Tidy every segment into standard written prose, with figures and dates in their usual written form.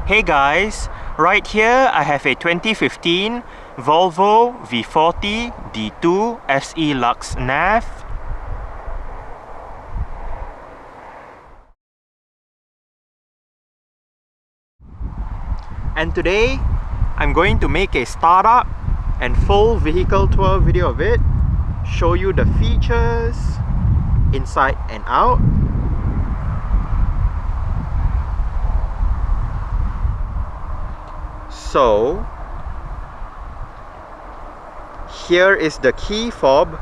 Hey guys, right here I have a 2015 Volvo V40 D2 SE Lux Nav. And today I'm going to make a startup and full vehicle tour video of it, show you the features inside and out. So here is the key fob.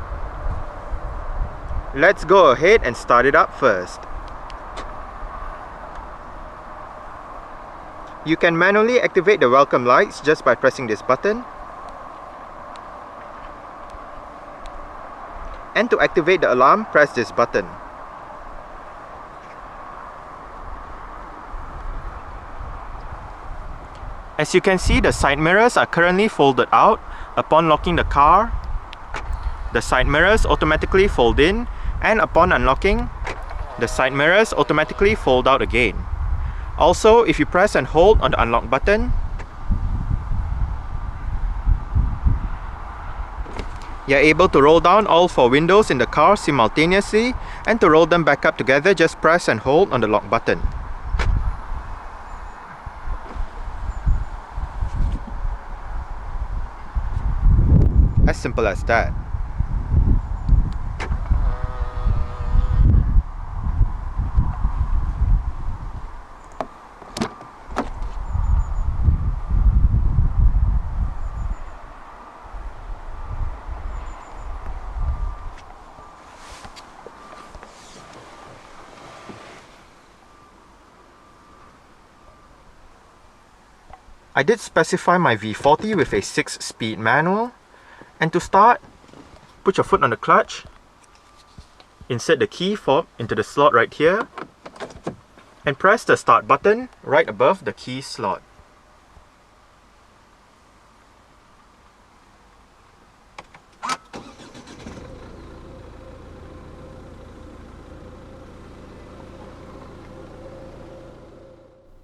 Let's go ahead and start it up first. You can manually activate the welcome lights just by pressing this button. And to activate the alarm, press this button. As you can see, the side mirrors are currently folded out. Upon locking the car, the side mirrors automatically fold in, and upon unlocking, the side mirrors automatically fold out again. Also, if you press and hold on the unlock button, you're able to roll down all 4 windows in the car simultaneously, and to roll them back up together, just press and hold on the lock button. As simple as that. I did specify my V40 with a 6-speed manual. And to start, put your foot on the clutch, insert the key fob into the slot right here, and press the start button right above the key slot.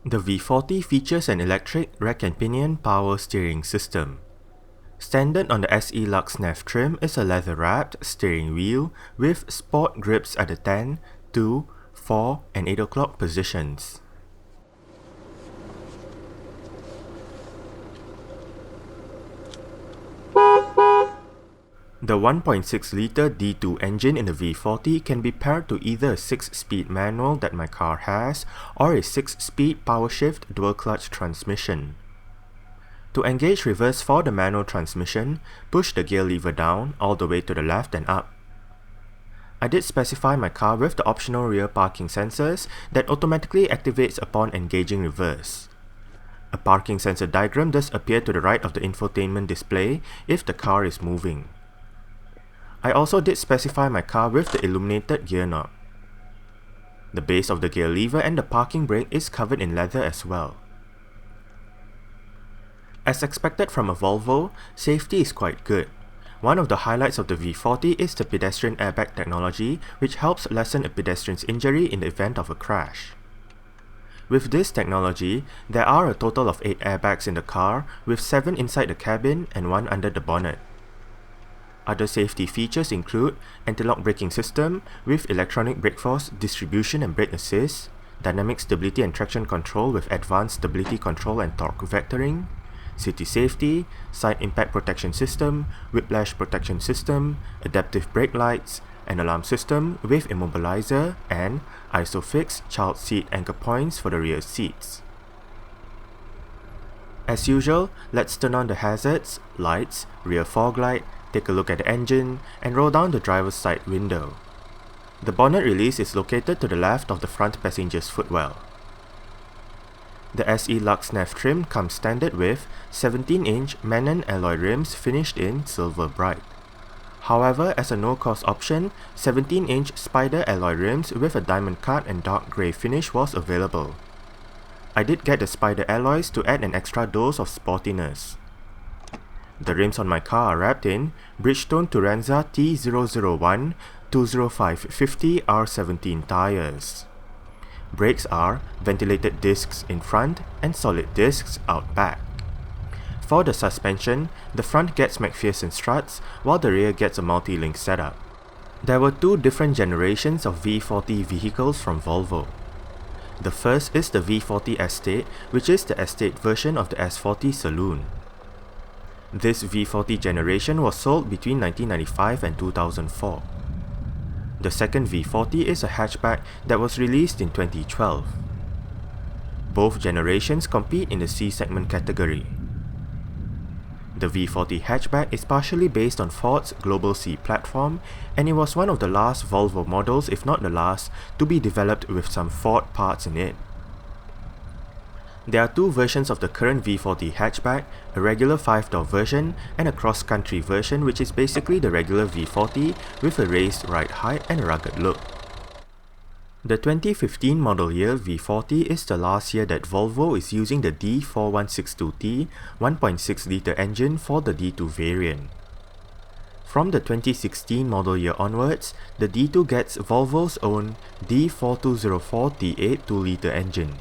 The V40 features an electric rack and pinion power steering system. Standard on the SE Lux Nav trim is a leather-wrapped steering wheel with sport grips at the 10, 2, 4 and 8 o'clock positions. The 1.6 litre D2 engine in the V40 can be paired to either a 6-speed manual that my car has or a 6-speed power shift dual clutch transmission. To engage reverse for the manual transmission, push the gear lever down all the way to the left and up. I did specify my car with the optional rear parking sensors that automatically activates upon engaging reverse. A parking sensor diagram does appear to the right of the infotainment display if the car is moving. I also did specify my car with the illuminated gear knob. The base of the gear lever and the parking brake is covered in leather as well. As expected from a Volvo, safety is quite good. One of the highlights of the V40 is the pedestrian airbag technology, which helps lessen a pedestrian's injury in the event of a crash. With this technology, there are a total of 8 airbags in the car, with 7 inside the cabin and 1 under the bonnet. Other safety features include anti-lock braking system with electronic brake force distribution and brake assist, dynamic stability and traction control with advanced stability control and torque vectoring, city safety, side impact protection system, whiplash protection system, adaptive brake lights, an alarm system with immobilizer, and ISOFIX child seat anchor points for the rear seats. As usual, let's turn on the hazards, lights, rear fog light, take a look at the engine, and roll down the driver's side window. The bonnet release is located to the left of the front passenger's footwell. The SE Lux Nav trim comes standard with 17-inch Menon alloy rims finished in silver bright. However, as a no-cost option, 17-inch Spider alloy rims with a diamond cut and dark grey finish was available. I did get the Spider alloys to add an extra dose of sportiness. The rims on my car are wrapped in Bridgestone Turanza T001 205/50 R17 tyres. Brakes are ventilated discs in front and solid discs out back. For the suspension, the front gets McPherson struts while the rear gets a multi-link setup. There were two different generations of V40 vehicles from Volvo. The first is the V40 Estate, which is the Estate version of the S40 Saloon. This V40 generation was sold between 1995 and 2004. The second V40 is a hatchback that was released in 2012. Both generations compete in the C-segment category. The V40 hatchback is partially based on Ford's Global C platform, and it was one of the last Volvo models, if not the last, to be developed with some Ford parts in it. There are two versions of the current V40 hatchback, a regular 5-door version and a cross-country version, which is basically the regular V40 with a raised ride height and a rugged look. The 2015 model year V40 is the last year that Volvo is using the D4162T 1.6 litre engine for the D2 variant. From the 2016 model year onwards, the D2 gets Volvo's own D4204T8 2-litre engine.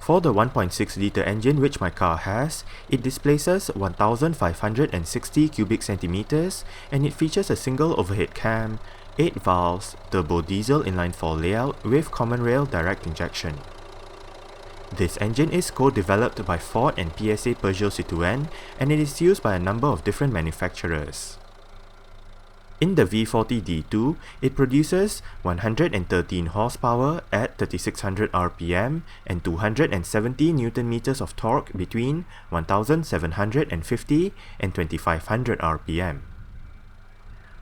For the 1.6 litre engine which my car has, it displaces 1,560 cubic centimeters and it features a single overhead cam, 8 valves, turbo diesel inline-4 layout with common rail direct injection. This engine is co-developed by Ford and PSA Peugeot Citroën, and it is used by a number of different manufacturers. In the V40 D2, it produces 113 horsepower at 3600 rpm and 270 Nm of torque between 1750 and 2500 rpm.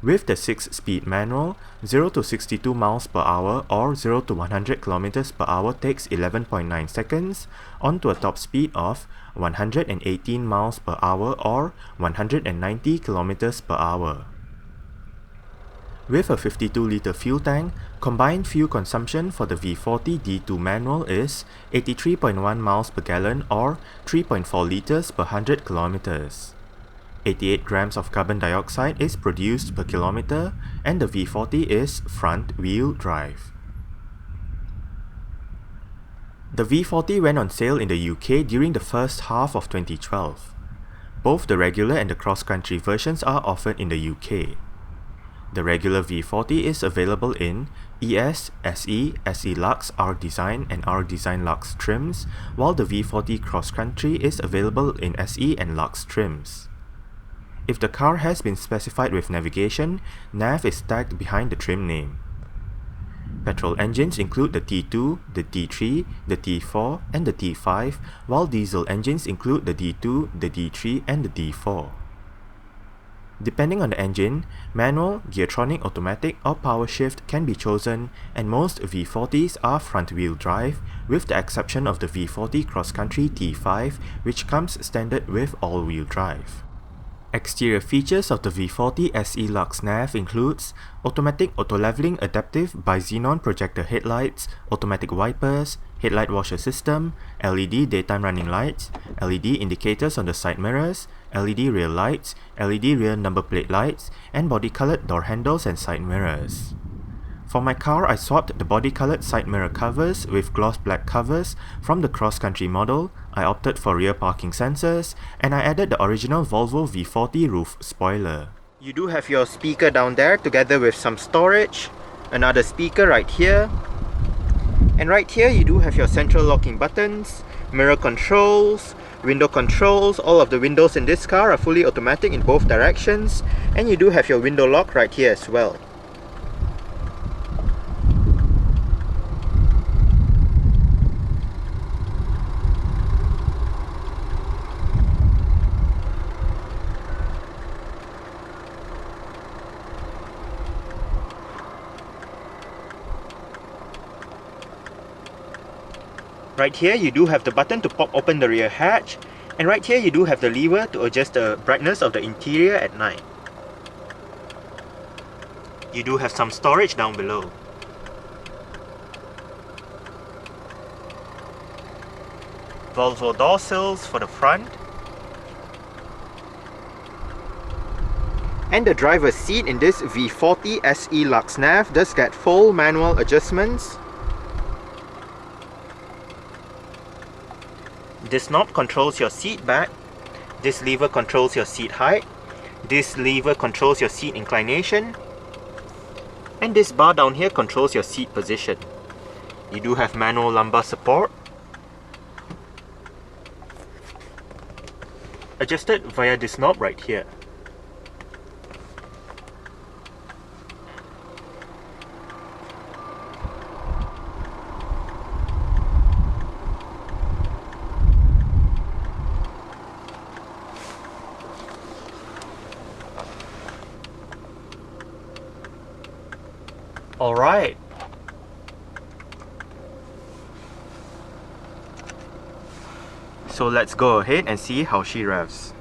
With the 6-speed manual, 0 to 62 miles per hour or 0 to 100 km per hour takes 11.9 seconds, onto a top speed of 118 miles per hour or 190 km per hour. With a 52-litre fuel tank, combined fuel consumption for the V40 D2 manual is 83.1 miles per gallon or 3.4 litres per 100 kilometers. 88 grams of carbon dioxide is produced per kilometer, and the V40 is front-wheel drive. The V40 went on sale in the UK during the first half of 2012. Both the regular and the cross-country versions are offered in the UK. The regular V40 is available in ES, SE, SE Lux, R Design and R Design Lux trims, while the V40 cross-country is available in SE and Lux trims. If the car has been specified with navigation, nav is tagged behind the trim name. Petrol engines include the T2, the T3, the T4 and the T5, while diesel engines include the D2, the D3 and the D4. Depending on the engine, manual, geartronic automatic or power shift can be chosen, and most V40s are front-wheel drive, with the exception of the V40 cross-country T5, which comes standard with all-wheel drive. Exterior features of the V40 SE Lux Nav includes automatic auto-leveling adaptive bi-xenon projector headlights, automatic wipers, headlight washer system, LED daytime running lights, LED indicators on the side mirrors, LED rear lights, LED rear number plate lights, and body-colored door handles and side mirrors. For my car, I swapped the body-colored side mirror covers with gloss black covers from the cross-country model. I opted for rear parking sensors, and I added the original Volvo V40 roof spoiler. You do have your speaker down there together with some storage, another speaker right here, and right here you do have your central locking buttons, mirror controls, window controls. All of the windows in this car are fully automatic in both directions, and you do have your window lock right here as well. Right here you do have the button to pop open the rear hatch, and right here you do have the lever to adjust the brightness of the interior at night. You do have some storage down below. Volvo door sills for the front. And the driver's seat in this V40 SE Lux Nav does get full manual adjustments. This knob controls your seat back, this lever controls your seat height, this lever controls your seat inclination, and this bar down here controls your seat position. You do have manual lumbar support, adjusted via this knob right here. Alright. So let's go ahead and see how she revs.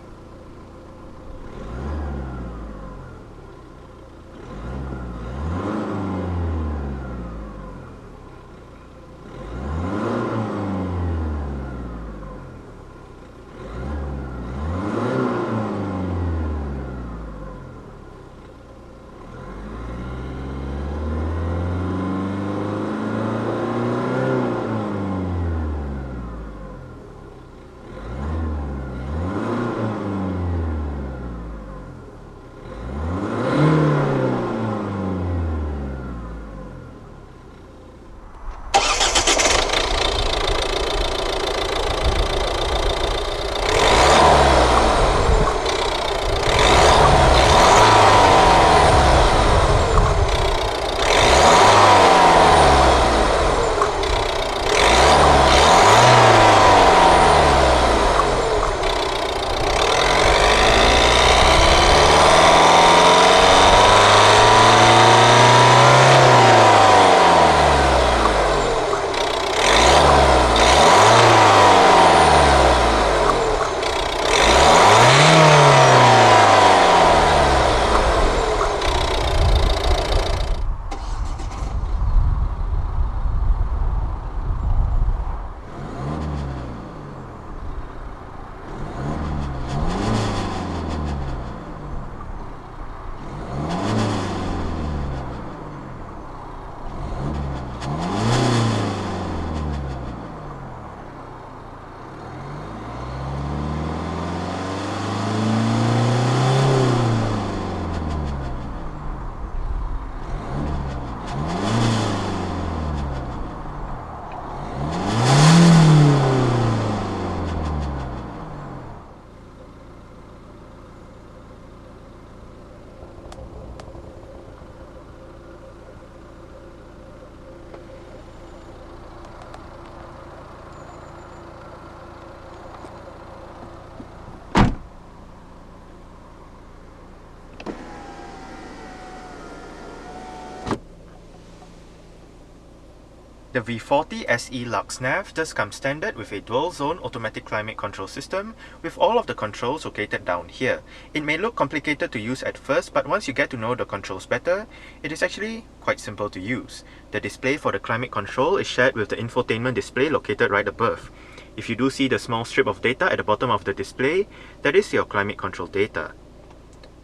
The V40 SE Lux Nav does come standard with a dual-zone automatic climate control system with all of the controls located down here. It may look complicated to use at first, but once you get to know the controls better, it is actually quite simple to use. The display for the climate control is shared with the infotainment display located right above. If you do see the small strip of data at the bottom of the display, that is your climate control data.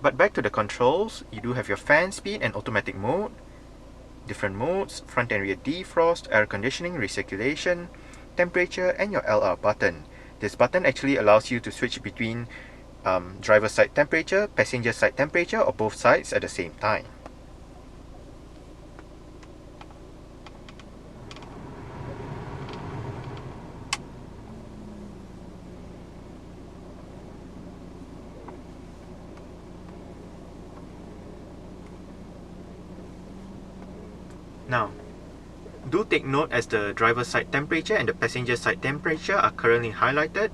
But back to the controls, you do have your fan speed and automatic mode, different modes, front and rear defrost, air conditioning, recirculation, temperature, and your LR button. This button actually allows you to switch between driver's side temperature, passenger side temperature, or both sides at the same time. Now, do take note as the driver's side temperature and the passenger side temperature are currently highlighted.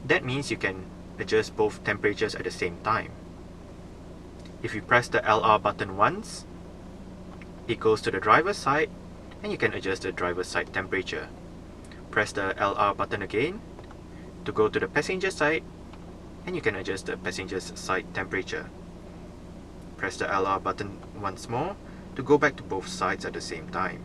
That means you can adjust both temperatures at the same time. If you press the LR button once, it goes to the driver's side and you can adjust the driver's side temperature. Press the LR button again to go to the passenger side and you can adjust the passenger's side temperature. Press the LR button once more to go back to both sides at the same time.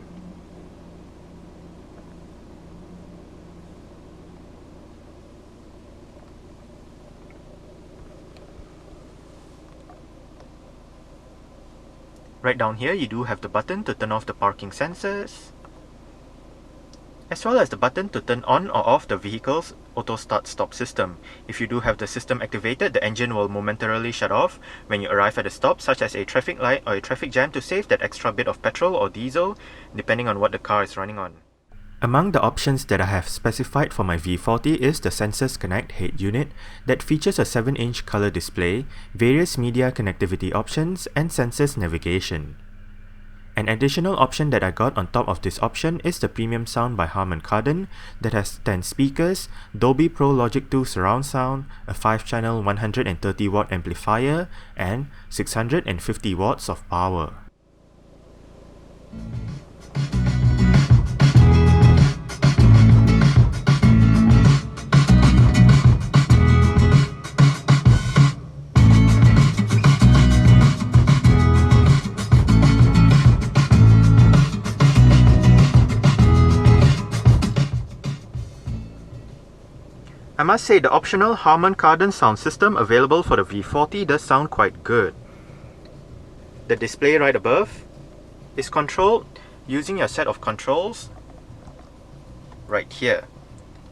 Right down here you do have the button to turn off the parking sensors, as well as the button to turn on or off the vehicle's auto start-stop system. If you do have the system activated, the engine will momentarily shut off when you arrive at a stop, such as a traffic light or a traffic jam, to save that extra bit of petrol or diesel, depending on what the car is running on. Among the options that I have specified for my V40 is the Sensors Connect head unit that features a 7-inch color display, various media connectivity options, and sensors navigation. An additional option that I got on top of this option is the premium sound by Harman Kardon that has 10 speakers, Dolby Pro Logic 2 surround sound, a 5-channel 130-watt amplifier, and 650 watts of power. I must say the optional Harman Kardon sound system available for the V40 does sound quite good. The display right above is controlled using your set of controls right here.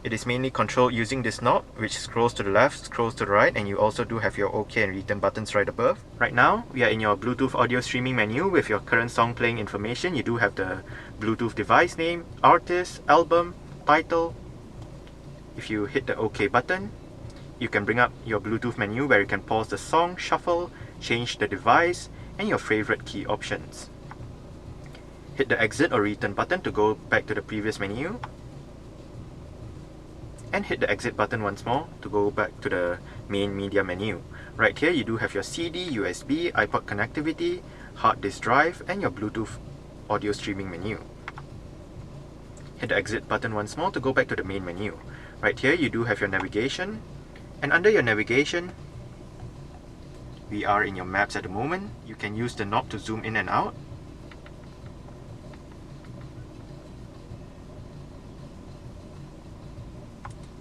It is mainly controlled using this knob, which scrolls to the left, scrolls to the right, and you also do have your OK and return buttons right above. Right now, we are in your Bluetooth audio streaming menu with your current song playing information. You do have the Bluetooth device name, artist, album, title. If you hit the OK button, you can bring up your Bluetooth menu where you can pause the song, shuffle, change the device, and your favorite key options. Hit the exit or return button to go back to the previous menu, and hit the exit button once more to go back to the main media menu. Right here you do have your CD, USB, iPod connectivity, hard disk drive, and your Bluetooth audio streaming menu. Hit the exit button once more to go back to the main menu. Right here you do have your navigation, and under your navigation, we are in your maps at the moment. You can use the knob to zoom in and out.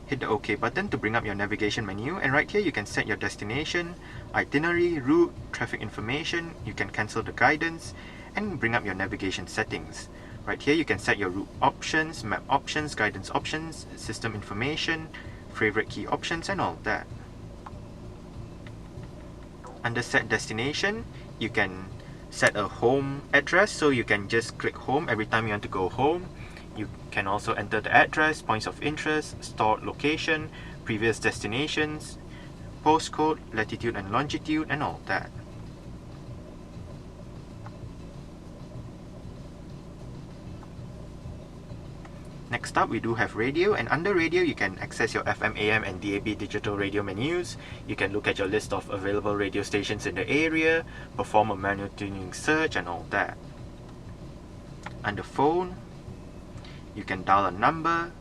Hit the OK button to bring up your navigation menu, and right here you can set your destination, itinerary, route, traffic information. You can cancel the guidance and bring up your navigation settings. Right here you can set your route options, map options, guidance options, system information, favorite key options, and all that. Under set destination, you can set a home address, so you can just click home every time you want to go home. You can also enter the address, points of interest, stored location, previous destinations, postcode, latitude and longitude, and all that. Next up, we do have radio, and under radio you can access your FM, AM and DAB digital radio menus. You can look at your list of available radio stations in the area, perform a manual tuning search, and all that. Under phone, you can dial a number,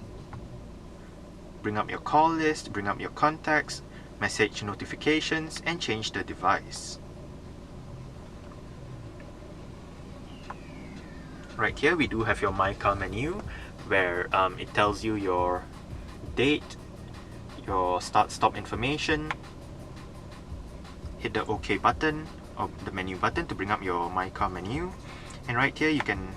bring up your call list, bring up your contacts, message notifications, and change the device. Right here we do have your My Car menu, where it tells you your date, your start-stop information. Hit the OK button, or the menu button, to bring up your My Car menu. And right here you can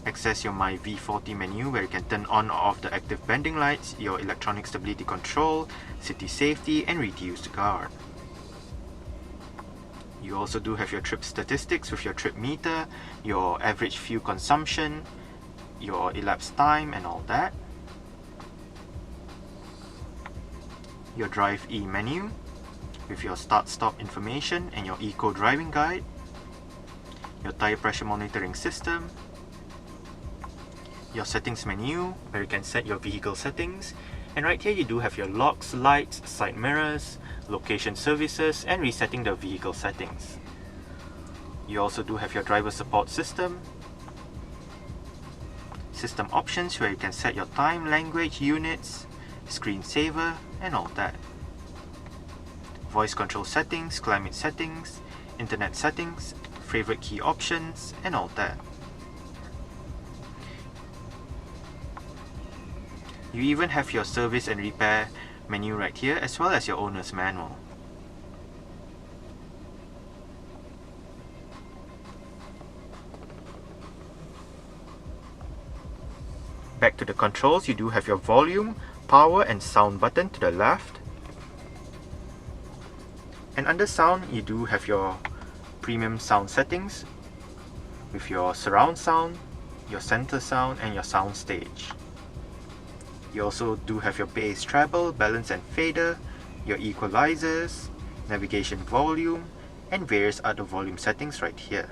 access your My V40 menu, where you can turn on or off the active bending lights, your electronic stability control, city safety, and reduced guard. You also do have your trip statistics with your trip meter, your average fuel consumption, your elapsed time, and all that. Your Drive E menu with your start-stop information and your eco driving guide, your tire pressure monitoring system, your settings menu where you can set your vehicle settings, and right here you do have your locks, lights, side mirrors, location services, and resetting the vehicle settings. You also do have your driver support system, system options where you can set your time, language, units, screensaver, and all that. Voice control settings, climate settings, internet settings, favorite key options, and all that. You even have your service and repair menu right here, as well as your owner's manual. Back to the controls, you do have your volume, power and sound button to the left. And under sound, you do have your premium sound settings with your surround sound, your center sound and your sound stage. You also do have your bass treble, balance and fader, your equalizers, navigation volume, and various other volume settings right here.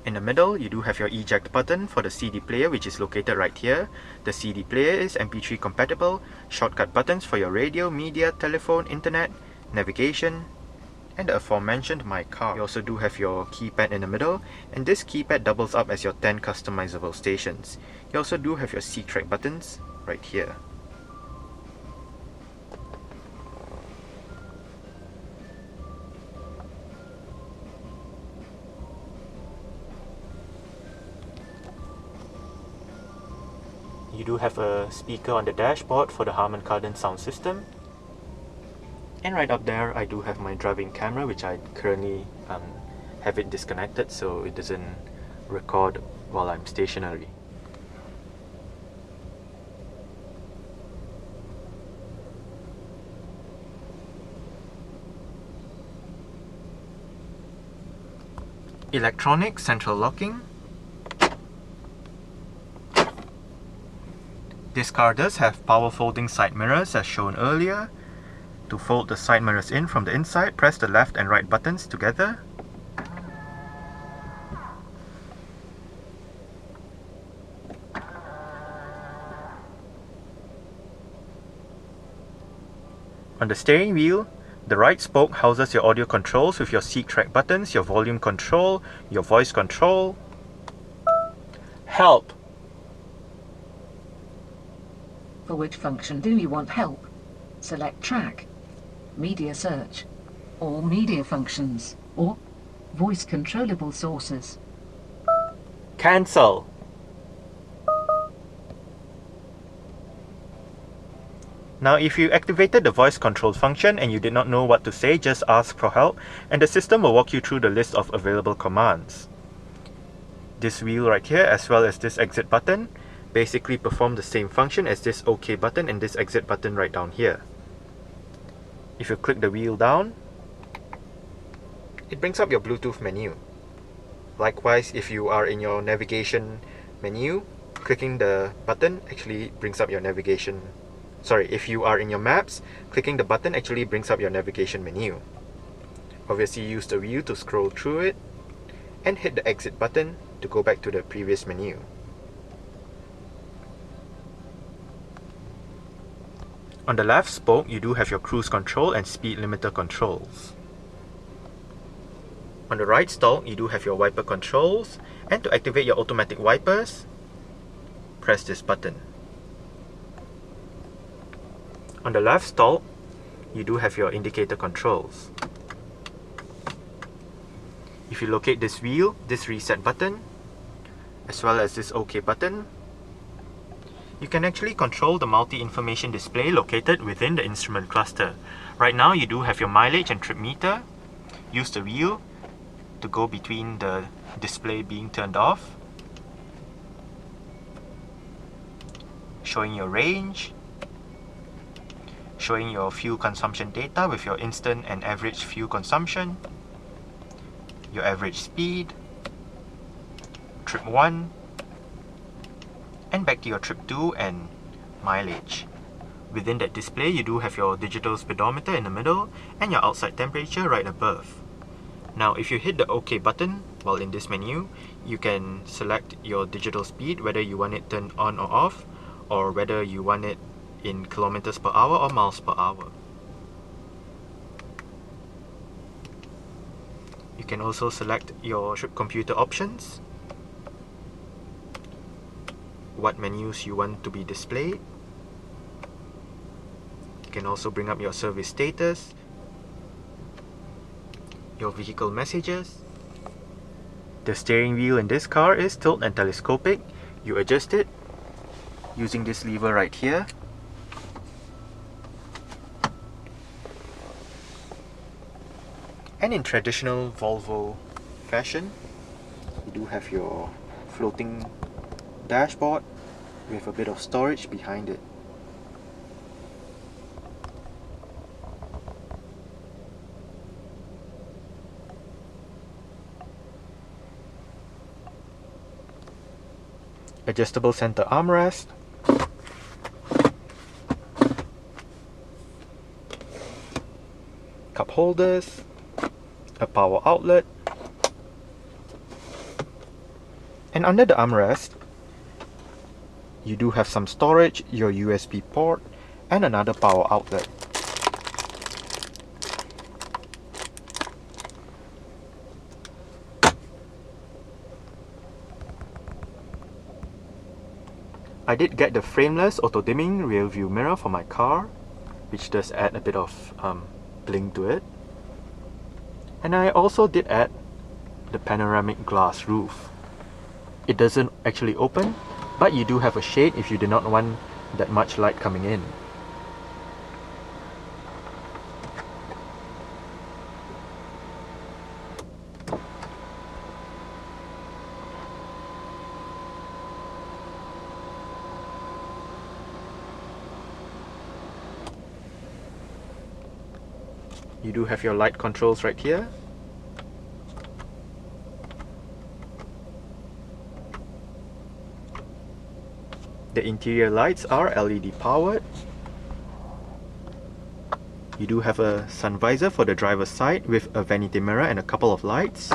In the middle, you do have your eject button for the CD player, which is located right here. The CD player is MP3 compatible, shortcut buttons for your radio, media, telephone, internet, navigation, and the aforementioned My Car. You also do have your keypad in the middle, and this keypad doubles up as your 10 customizable stations. You also do have your C-track buttons right here. You do have a speaker on the dashboard for the Harman Kardon sound system. And right up there, I do have my driving camera, which I currently have it disconnected so it doesn't record while I'm stationary. Electronic central locking. This car does have power folding side mirrors as shown earlier. To fold the side mirrors in from the inside, press the left and right buttons together. On the steering wheel, the right spoke houses your audio controls with your seat track buttons, your volume control, your voice control. Help! For which function do you want help? Select track, media search, all media functions, or voice controllable sources. Cancel! Now if you activated the voice control function and you did not know what to say, just ask for help and the system will walk you through the list of available commands. This wheel right here as well as this exit button basically perform the same function as this OK button and this exit button right down here. If you click the wheel down, it brings up your Bluetooth menu. Likewise, if you are in your navigation menu, clicking the button actually brings up your navigation. Sorry, if you are in your maps, clicking the button actually brings up your navigation menu. Obviously, use the wheel to scroll through it and hit the exit button to go back to the previous menu. On the left spoke, you do have your cruise control and speed limiter controls. On the right stalk, you do have your wiper controls, and to activate your automatic wipers, press this button. On the left stalk, you do have your indicator controls. If you locate this wheel, this reset button, as well as this OK button, you can actually control the multi-information display located within the instrument cluster. Right now you do have your mileage and trip meter. Use the wheel to go between the display being turned off, showing your range, showing your fuel consumption data with your instant and average fuel consumption, your average speed, trip 1, and back to your trip 2 and mileage. Within that display, you do have your digital speedometer in the middle and your outside temperature right above. Now, if you hit the OK button while in this menu, you can select your digital speed, whether you want it turned on or off, or whether you want it in kilometers per hour or miles per hour. You can also select your trip computer options, what menus you want to be displayed. You can also bring up your service status, your vehicle messages. The steering wheel in this car is tilt and telescopic. You adjust it using this lever right here. And in traditional Volvo fashion, you do have your floating dashboard with a bit of storage behind it. Adjustable center armrest, cup holders, a power outlet, and under the armrest you do have some storage, your USB port, and another power outlet. I did get the frameless auto-dimming rear-view mirror for my car, which does add a bit of bling to it. And I also did add the panoramic glass roof. It doesn't actually open, but you do have a shade if you do not want that much light coming in. You do have your light controls right here. The interior lights are LED powered. You do have a sun visor for the driver's side with a vanity mirror and a couple of lights.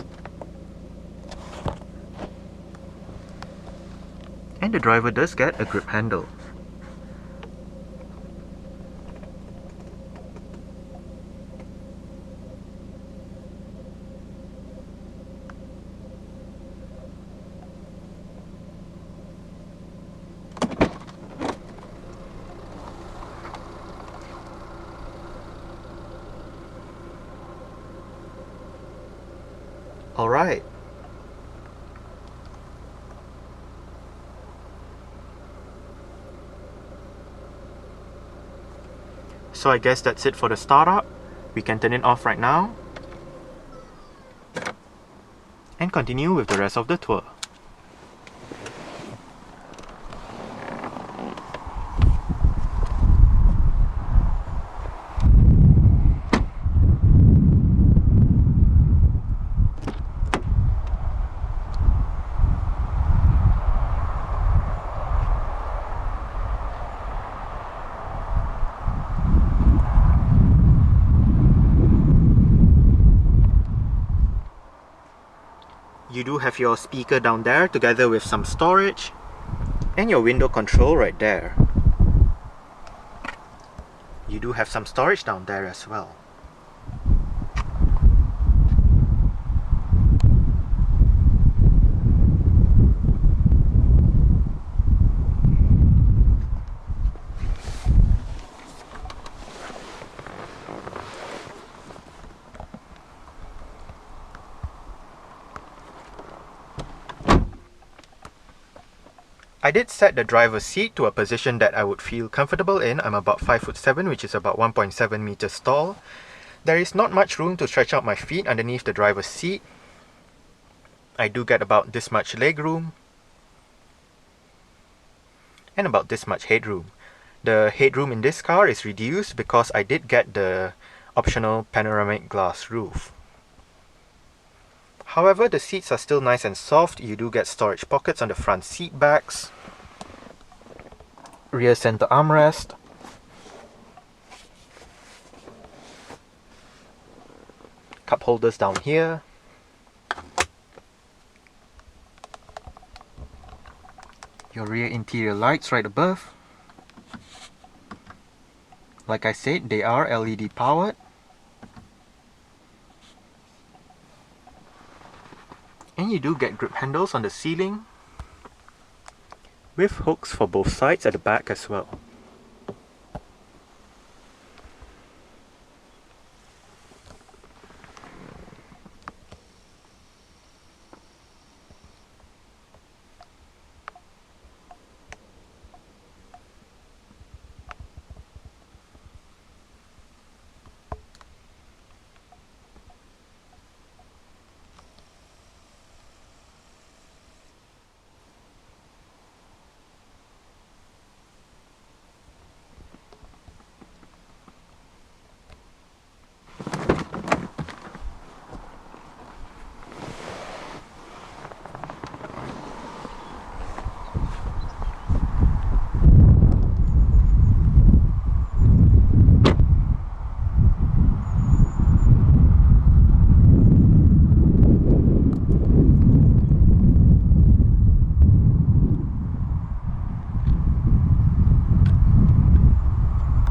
And the driver does get a grip handle. Alright. So I guess that's it for the startup. We can turn it off right now and continue with the rest of the tour. You do have your speaker down there together with some storage and your window control right there. You do have some storage down there as well. I did set the driver's seat to a position that I would feel comfortable in. I'm about 5'7", which is about 1.7 meters tall. There is not much room to stretch out my feet underneath the driver's seat. I do get about this much leg room and about this much headroom. The headroom in this car is reduced because I did get the optional panoramic glass roof. However, the seats are still nice and soft. You do get storage pockets on the front seat backs, rear center armrest, cup holders down here, your rear interior lights right above. Like I said, they are LED powered. And you do get grip handles on the ceiling with hooks for both sides at the back as well.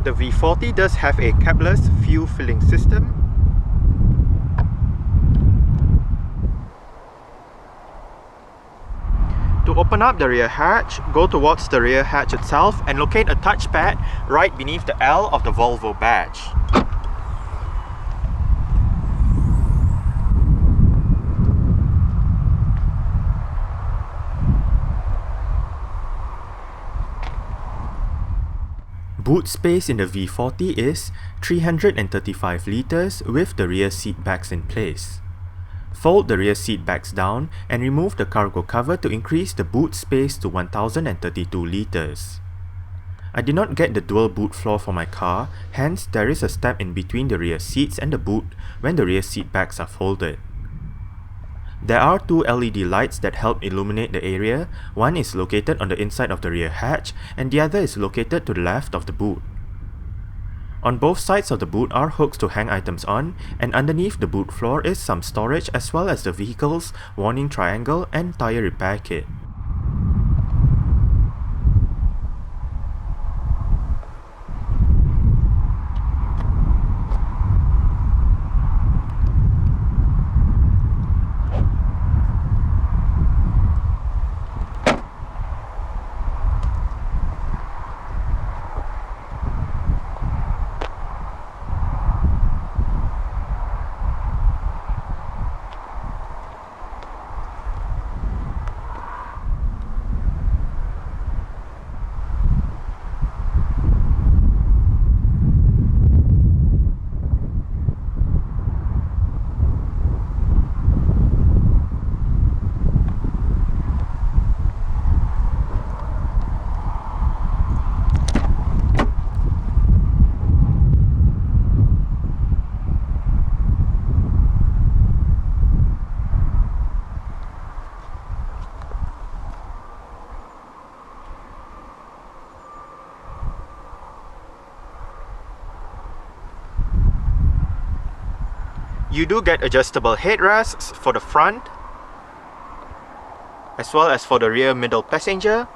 The V40 does have a capless fuel filling system. To open up the rear hatch, go towards the rear hatch itself and locate a touchpad right beneath the L of the Volvo badge. Boot space in the V40 is 335 litres with the rear seat backs in place. Fold the rear seat backs down and remove the cargo cover to increase the boot space to 1032 litres. I did not get the dual boot floor for my car, hence there is a step in between the rear seats and the boot when the rear seat backs are folded. There are two LED lights that help illuminate the area. One is located on the inside of the rear hatch and the other is located to the left of the boot. On both sides of the boot are hooks to hang items on, and underneath the boot floor is some storage as well as the vehicle's warning triangle and tyre repair kit. You do get adjustable headrests for the front as well as for the rear middle passenger.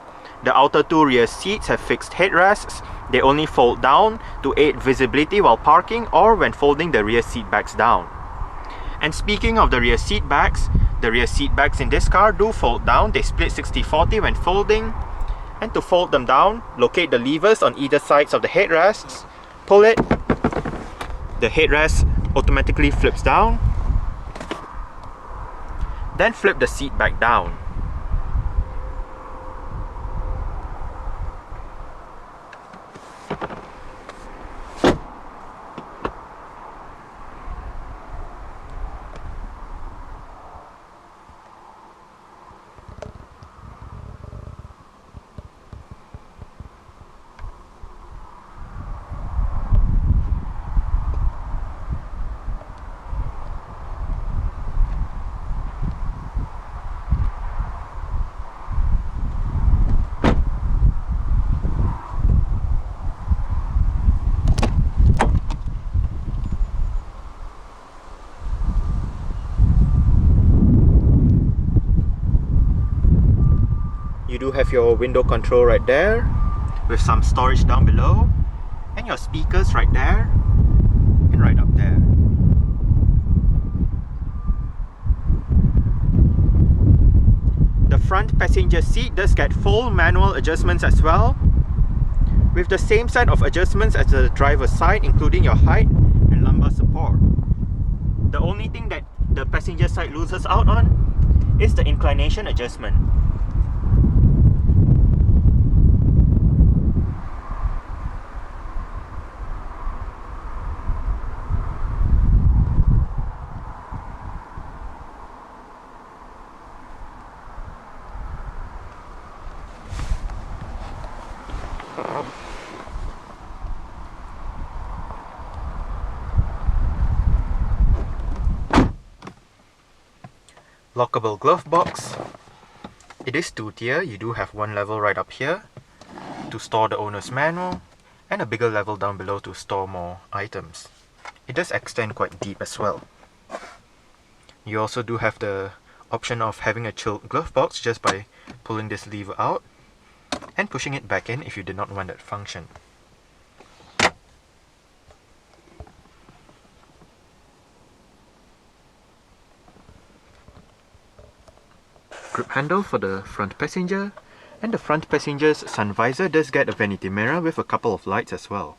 The outer two rear seats have fixed headrests. They only fold down to aid visibility while parking or when folding the rear seat backs down. And speaking of the rear seat backs in this car do fold down. They split 60-40 when folding. And to fold them down, locate the levers on either sides of the headrests, pull it, the headrest automatically flips down, then flip the seat back down. You do have your window control right there with some storage down below and your speakers right there and right up there. The front passenger seat does get full manual adjustments as well, with the same set of adjustments as the driver's side, including your height and lumbar support. The only thing that the passenger side loses out on is the inclination adjustment. Lockable glove box. It is two-tier. You do have one level right up here to store the owner's manual and a bigger level down below to store more items. It does extend quite deep as well. You also do have the option of having a chilled glove box just by pulling this lever out and pushing it back in if you did not want that function. grip handle for the front passenger, and the front passenger's sun visor does get a vanity mirror with a couple of lights as well.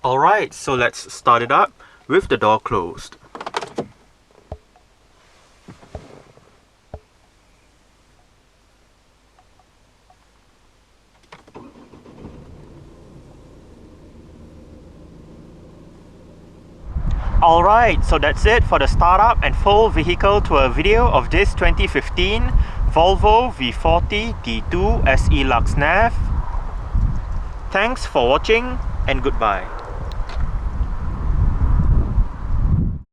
Alright, so let's start it up with the door closed. Alright, so that's it for the startup and full vehicle tour video of this 2015 Volvo V40 D2 SE Lux Nav. Thanks for watching and goodbye.